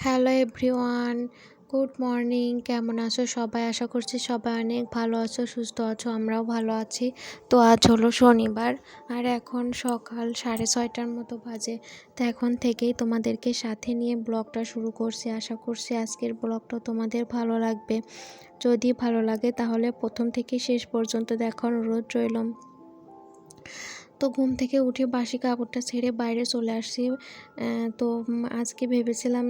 Hello everyone, good morning. কেমন আছো সবাই? আশা করছি সবাই অনেক ভালো আছো, সুস্থ আছো। আমরাও ভালো আছি। তো আজ হলো শনিবার আর এখন সকাল 6:30টার মতো বাজে। তো এখন থেকেই তোমাদেরকে সাথে নিয়ে ব্লগটা শুরু করছি। আশা করছি আজকের ব্লগটা তোমাদের ভালো লাগবে। যদি ভালো লাগে তাহলে প্রথম থেকে শেষ পর্যন্ত দেখার অনুরোধ রইল। তো ঘুম থেকে উঠে বাসি কাপড়টা ছেড়ে বাইরে চলে আসছি। তো আজকে ভেবেছিলাম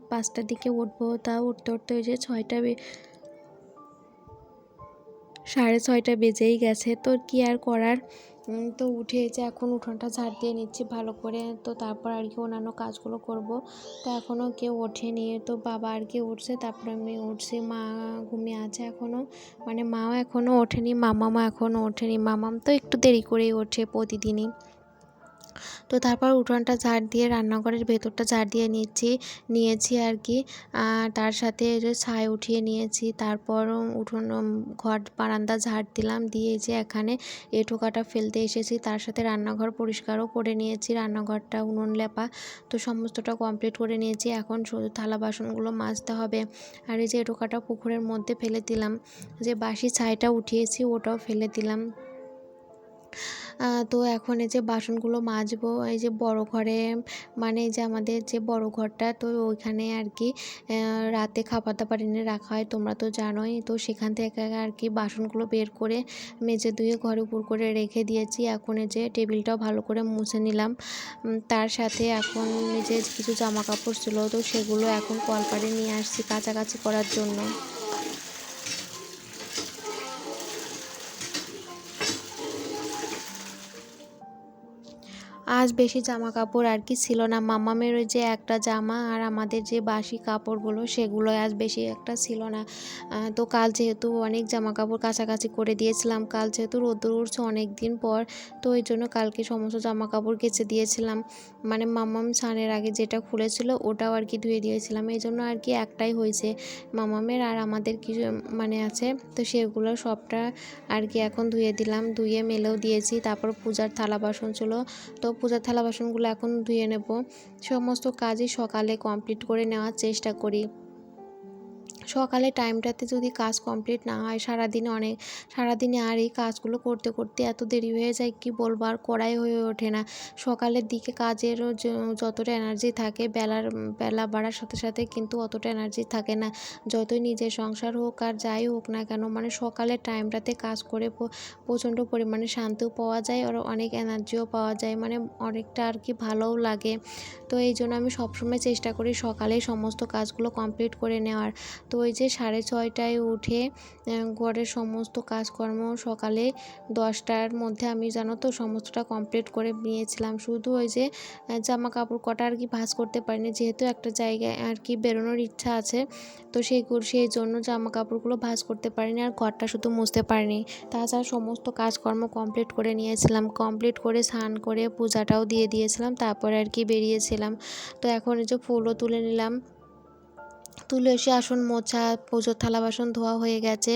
5টার দিকে উঠবো, তা উঠতে উঠতে ওই যে 6:30 বেজেই গেছে। তো কি আর করার। তো উঠে যে এখন উঠোনটা ঝাড় দিয়ে নিচ্ছি ভালো করে। তো তারপর আর কি অন্যান্য কাজগুলো করব। তো এখনও কেউ ওঠেনি, তো বাবা আর কি উঠছে, তারপরে আমি উঠছি। মা ঘুমিয়ে আছে এখনও, মানে মাও এখনও ওঠেনি, মামামও এখনও ওঠেনি। মামাম তো একটু দেরি করেই ওঠে প্রতিদিনই। তো তারপর উঠোনটা ঝাড় দিয়ে রান্নাঘরের ভেতরটা ঝাড় দিয়ে নিয়েছি আর কি। তার সাথে যে ছাই উঠিয়ে নিয়েছি। তারপর উঠোন ঘর বারান্দা ঝাড় দিলাম, দিয়ে যে এখানে এঁঠো কাটা ফেলতে এসেছি। তার সাথে রান্নাঘর পরিষ্কারও করে নিয়েছি, রান্নাঘরটা উনুন লেপা তো সমস্তটা কমপ্লিট করে নিয়েছি। এখন শুধু থালা বাসনগুলো মাজতে হবে। আর এই যে এঁঠো কাটা পুকুরের মধ্যে ফেলে দিলাম, যে বাসি ছাইটা উঠিয়েছি ওটাও ফেলে দিলাম। তো এখন এই যে বাসনগুলো মাজবো। এই যে বড় ঘরে, মানে এই যে আমাদের যে বড় ঘরটা, তো ওইখানে আর কি রাতে খাবার দাবার এনে রাখা হয়, তোমরা তো জানোই। তো সেখান থেকে আর কি বাসনগুলো বের করে মেজে ধুয়ে ঘরে উপর করে রেখে দিয়েছি। এখন এই যে টেবিলটাও ভালো করে মুছে নিলাম। তার সাথে এখন এই যে কিছু জামা কাপড় ছিল, তো সেগুলো এখন কলপাড়ে নিয়ে আসছি কাচাকাচি করার জন্য। আজ বেশি জামা কাপড় আর কি ছিল না। মামামের ওই যে একটা জামা আর আমাদের যে বাসি কাপড়গুলো সেগুলো আজ বেশি একটা ছিল না। তো কাল যেহেতু অনেক জামা কাপড় কাচাকাচি করে দিয়েছিলাম, কাল যেহেতু রোদ্দুর উঠছে অনেক দিন পর, তো ওই জন্য কালকে সমস্ত জামা কাপড় কেচে দিয়েছিলাম। মানে মামাম স্নানের আগে যেটা খুলেছিল ওটাও আর কি ধুয়ে দিয়েছিলাম। এই জন্য আর কি একটাই হয়েছে মামামের, আর আমাদের কিছু মানে আছে, তো সেগুলো সবটা আর কি এখন ধুয়ে দিলাম, ধুয়ে মেলেও দিয়েছি। তারপর পূজার থালা বাসন ছিল, তো পূজার থালা বাসনগুলো এখন ধুয়ে নেব। সমস্ত কাজই সকালে কমপ্লিট করে নেওয়ার চেষ্টা করি। সকালে টাইমটাতে যদি কাজ কমপ্লিট না হয় সারাদিনে আর এই কাজগুলো করতে করতে এত দেরি হয়ে যায়, কি বলবো, আর করাই হয়ে ওঠে না। সকালের দিকে কাজেরও যতটা এনার্জি থাকে, বেলা বাড়ার সাথে সাথে কিন্তু অতটা এনার্জি থাকে না। যতই নিজের সংসার হোক আর যাই হোক না কেন, মানে সকালের টাইমটাতে কাজ করে প্রচণ্ড পরিমাণে শান্তিও পাওয়া যায় আর অনেক এনার্জিও পাওয়া যায়, মানে অনেকটা আর কি ভালোও লাগে। তো এই জন্য আমি সবসময় চেষ্টা করি সকালেই সমস্ত কাজগুলো কমপ্লিট করে নেওয়ার। তো ওই যে 6:30টায় উঠে ঘরের সমস্ত কাজকর্ম সকালে 10টার মধ্যে আমি জানো তো সমস্তটা কমপ্লিট করে নিয়েছিলাম। শুধু ওই যে জামা কাপড় কটা আর কি ভাঁজ করতে পারিনি, যেহেতু একটা জায়গায় আর কি বেরোনোর ইচ্ছা আছে। তো সেই জন্য জামা কাপড়গুলো ভাঁজ করতে পারিনি, আর ঘরটা শুধু মুছতে পারিনি। তাছাড়া সমস্ত কাজকর্ম কমপ্লিট করে নিয়েছিলাম। কমপ্লিট করে স্নান করে পূজাটাও দিয়ে দিয়েছিলাম, তারপরে আর কি বেরিয়েছিলাম। তো এখন এই যে ফুলও তুলে নিলাম। তুলসী আসন মোছা, পুজোর থালা বাসন ধোয়া হয়ে গেছে,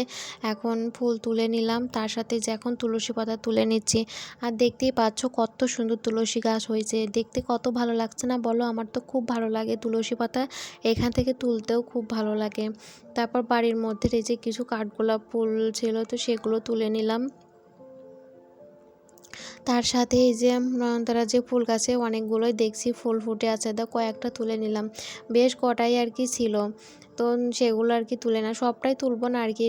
এখন ফুল তুলে নিলাম। তার সাথে যে এখন তুলসী পাতা তুলে নিচ্ছি। আর দেখতেই পাচ্ছ কত সুন্দর তুলসী গাছ হয়েছে, দেখতে কত ভালো লাগছে না বলো? আমার তো খুব ভালো লাগে তুলসী পাতা এখান থেকে তুলতেও খুব ভালো লাগে। তারপর বাড়ির মধ্যে এই যে কিছু কাঠগোলাপ ফুল ছিল, তো সেগুলো তুলে নিলাম। তার সাথে এই যে নয়নতারা যে ফুল গাছে অনেকগুলোই দেখছি ফুল ফুটে আছে, কয়েকটা তুলে নিলাম। বেশ কটাই আর কি ছিল, তো সেগুলো আর কি তুলে না, সবটাই তুলবো না আর কি,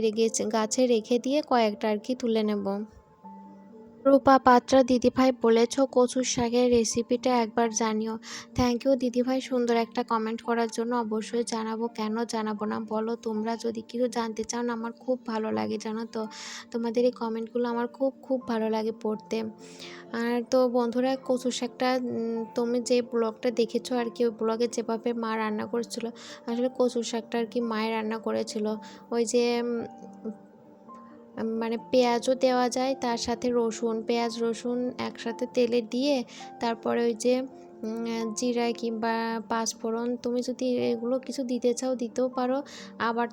গাছে রেখে দিয়ে কয়েকটা আর কি তুলে নেব। রূপা পাত্রা দিদিভাই বলেছ কচুর শাকের রেসিপিটা একবার জানিও। থ্যাংক ইউ দিদিভাই, সুন্দর একটা কমেন্ট করার জন্য। অবশ্যই জানাবো, কেন জানাবো না বলো? তোমরা যদি কিছু জানতে চাও না, আমার খুব ভালো লাগে জানো তো, তোমাদের এই কমেন্টগুলো আমার খুব খুব ভালো লাগে পড়তে। আর তো বন্ধুরা, কচুর শাকটা তুমি যে ব্লগটা দেখেছো আর কি, ওই ব্লগে যেভাবে মা রান্না করেছিল, আসলে কচুর শাকটা আর কি মায়ের রান্না করেছিল। ওই যে মানে পেঁয়াজও দেওয়া যায়, তার সাথে রসুন, পেঁয়াজ রসুন একসাথে তেলে দিয়ে তারপরে ওই যে জিরা কিংবা পাঁচফোড়ন, তুমি যদি এগুলো কিছু দিতে চাও দিতেও পারো, আবার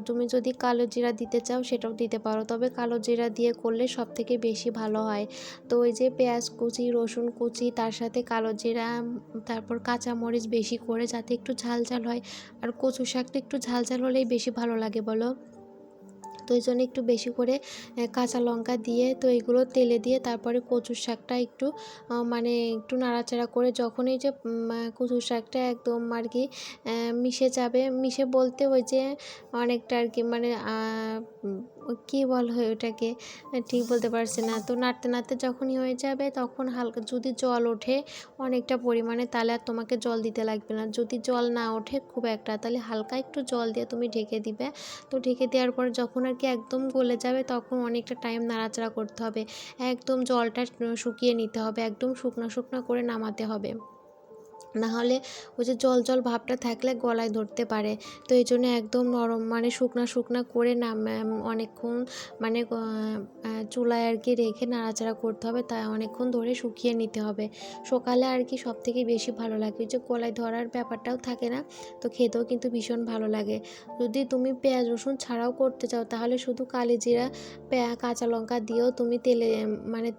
তুমি যদি কালো জিরা দিতে চাও সেটাও দিতে পারো, তবে কালো জিরা দিয়ে করলে সব থেকে বেশি ভালো হয়। তো ওই যে পেঁয়াজ কুচি, রসুন কুচি, তার সাথে কালো জিরা, তারপর কাঁচামরিচ বেশি করে যাতে একটু ঝাল ঝাল হয়, আর কচু শাকটা একটু ঝাল ঝাল হলেই বেশি ভালো লাগে বলো। তো এই জন্য একটু বেশি করে কাঁচা লঙ্কা দিয়ে তো এগুলো তেলে দিয়ে তারপরে কচুর শাকটা একটু মানে একটু নাড়াচাড়া করে যখন এই যে কচুর শাকটা একদম আর কি মিশে যাবে, মিশে বলতে ওই যে অনেকটা আর কি মানে কী বল হয় ওটাকে ঠিক বলতে পারছি না। তো নাড়তে নাড়তে যখনই হয়ে যাবে তখন হালকা যদি জল ওঠে অনেকটা পরিমাণে, তাহলে আর তোমাকে জল দিতে লাগবে না। যদি জল না ওঠে খুব একটা, তাহলে হালকা একটু জল দিয়ে তুমি ঢেকে দিবে। তো ঢেকে দেওয়ার পর যখন আর কি একদম গলে যাবে তখন অনেকটা টাইম নাড়াচাড়া করতে হবে, একদম জলটা শুকিয়ে নিতে হবে, একদম শুকনো শুকনো করে নামাতে হবে, না হলে ওই যে জল জল ভাবটা থাকলে গলায় ধরতে পারে। তো এই জন্য একদম নরম মানে শুকনা শুকনা করে অনেকক্ষণ মানে চুলায় আর কি রেখে নাড়াচাড়া করতে হবে, তাই অনেকক্ষণ ধরে শুকিয়ে নিতে হবে। সকালে আর কি সব থেকে বেশি ভালো লাগে, ওই যে গলায় ধরার ব্যাপারটাও থাকে না, তো খেতেও কিন্তু ভীষণ ভালো লাগে। যদি তুমি পেঁয়াজ রসুন ছাড়াও করতে চাও তাহলে শুধু কালিজিরা কাঁচা লঙ্কা দিয়েও তুমি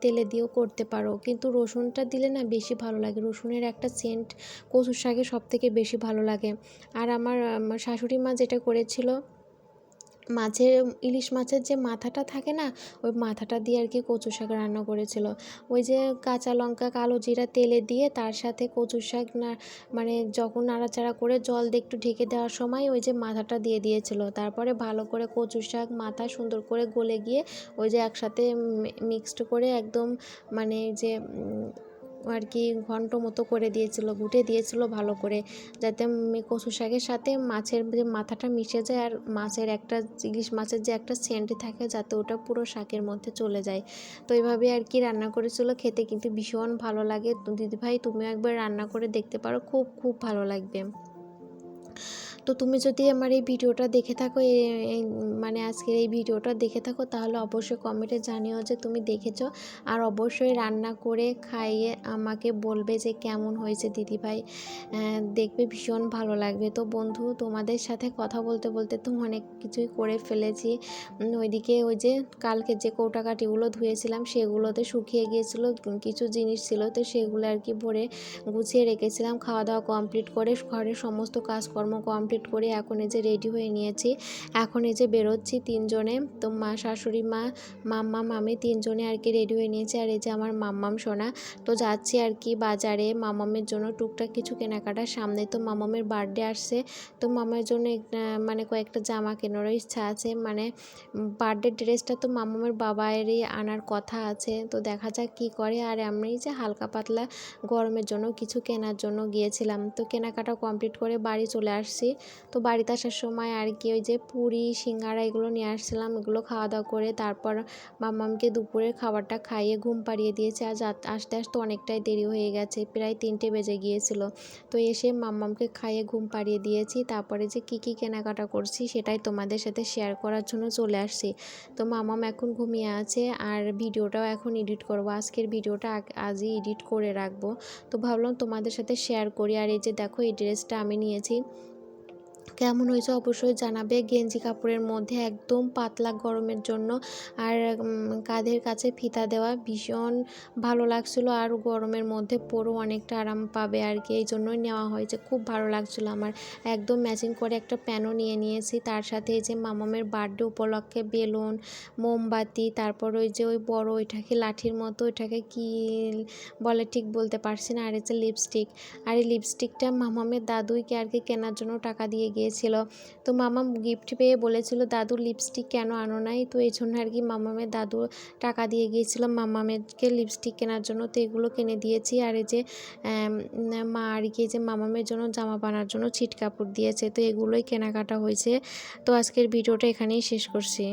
তেলে দিয়েও করতে পারো, কিন্তু রসুনটা দিলে না বেশি ভালো লাগে, রসুনের একটা সেন্ট কচুর শাকে সব থেকে বেশি ভালো লাগে। আর আমার শাশুড়ি মা যেটা করেছিল, ইলিশ মাছের যে মাথাটা থাকে না, ওই মাথাটা দিয়ে আর কি কচু শাক রান্না করেছিল। ওই যে কাঁচা লঙ্কা কালো জিরা তেলে দিয়ে তার সাথে কচু শাক মানে যখন নাড়াচাড়া করে জল দিয়ে একটু ঢেকে দেওয়ার সময় ওই যে মাথাটা দিয়ে দিয়েছিল, তারপরে ভালো করে কচু শাক মাথা সুন্দর করে গলে গিয়ে ওই যে একসাথে মিক্সড করে একদম মানে যে আর কি ঘন্ট মতো করে দিয়েছিল, ঘুটে দিয়েছিল ভালো করে, যাতে কচু শাকের সাথে মাছের যে মাথাটা মিশে যায়, আর মাছের একটা ইলিশ মাছের যে একটা সেন্ট থাকে যাতে ওটা পুরো শাকের মধ্যে চলে যায়। তো এইভাবে আর কি রান্না করেছিল, খেতে কিন্তু ভীষণ ভালো লাগে। দিদিভাই তুমিও একবার রান্না করে দেখতে পারো, খুব খুব ভালো লাগবে। তো তুমি যদি আমার এই ভিডিওটা দেখে থাকো মানে আজকের এই ভিডিওটা দেখে থাকো তাহলে অবশ্যই কমেন্টে জানিও যে তুমি দেখেছো, আর অবশ্যই রান্না করে খাইয়ে আমাকে বলবে যে কেমন হয়েছে দিদিভাই, দেখবে ভীষণ ভালো লাগবে। তো বন্ধু, তোমাদের সাথে কথা বলতে বলতে তো অনেক কিছুই করে ফেলেছি। ওইদিকে ওই যে কালকে যে কৌটাকাঠিগুলো ধুয়েছিলাম সেগুলোতে শুকিয়ে গিয়েছিলো, কিছু জিনিস ছিল তো সেগুলো আর কি ভরে গুছিয়ে রেখেছিলাম। খাওয়া দাওয়া কমপ্লিট করে ঘরের সমস্ত কাজকর্ম কমপ্লিট করে এখন এই যে রেডি হয়ে নিয়েছি, এখন এই যে বেরোচ্ছি তিনজনে। তো শাশুড়ি মা, মাম্মাম, আমি তিনজনে আর কি রেডি হয়ে নিয়েছি, আর এই যে আমার মাম্মাম সোনা। তো যাচ্ছি আর কি বাজারে মাম্মামের জন্য টুকটাক কিছু কেনাকাটা, সামনে তো মাম্মামের বার্থডে আসছে, তো মামার জন্য মানে কয়েকটা জামা কেনারও ইচ্ছা আছে, মানে বার্থডে ড্রেসটা তো মাম্মামের বাবারই আনার কথা আছে, তো দেখা যাক কী করে। আর আমি যে হালকা পাতলা গরমের জন্য কিছু কেনার জন্য গিয়েছিলাম, তো কেনাকাটা কমপ্লিট করে বাড়ি চলে আসছি। তো বাড়িতে আসার সময় আর কি ওই যে পুরি সিঙ্গারা এগুলো নিয়ে আসছিলাম, এগুলো খাওয়া দাওয়া করে তারপর মাম্মামকে দুপুরের খাবারটা খাইয়ে ঘুম পাড়িয়ে দিয়েছে। আজ আসতে আসতে অনেকটাই দেরি হয়ে গেছে, প্রায় 3টে বেজে গিয়েছিল। তো এসে মাম্মামকে খাইয়ে ঘুম পাড়িয়ে দিয়েছি, তারপরে যে কী কেনাকাটা করছি সেটাই তোমাদের সাথে শেয়ার করার জন্য চলে আসছি। তো মাম্মাম এখন ঘুমিয়ে আছে, আর ভিডিওটাও এখন এডিট করব, আজকের ভিডিওটা আজই এডিট করে রাখবো। তো ভাবলাম তোমাদের সাথে শেয়ার করি। আর এই যে দেখো এই ড্রেসটা আমি নিয়েছি, কেমন হয়েছে অবশ্যই জানাবে। গেঞ্জি কাপড়ের মধ্যে একদম পাতলা গরমের জন্য, আর কাঁধের কাছে ফিতা দেওয়া, ভীষণ ভালো লাগছিলো, আর গরমের মধ্যে পরেও অনেকটা আরাম পাবে আর কি, এই জন্যই নেওয়া হয়েছে। খুব ভালো লাগছিলো আমার, একদম ম্যাচিং করে একটা প্যানও নিয়েছি। তার সাথে এই যে মামামের বার্থডে উপলক্ষে বেলুন, মোমবাতি, তারপর ওই যে ওই বড় ওইটাকে লাঠির মতো, ওইটাকে কি বলে ঠিক বলতে পারছি না, আর এই যে লিপস্টিক, আর এই লিপস্টিকটা মামামের দাদুইকে আর কি কেনার জন্য টাকা দিয়ে গিয়েছিল। তো মামাম গিফট পেয়ে বলেছিল দাদু লিপস্টিক কেন আনো নাই, তো এই জন্য আর কি মামামের দাদু টাকা দিয়ে গিয়েছিল মামামেরকে লিপস্টিক কেনার জন্য, তো এগুলো কিনে দিয়েছি। আর এই যে মা আর কি যে মামামের জন্য জামা বানার জন্য ছিট কাপড় দিয়েছে, তো এগুলোই কেনাকাটা হয়েছে। তো আজকের ভিডিওটা এখানেই শেষ করছি।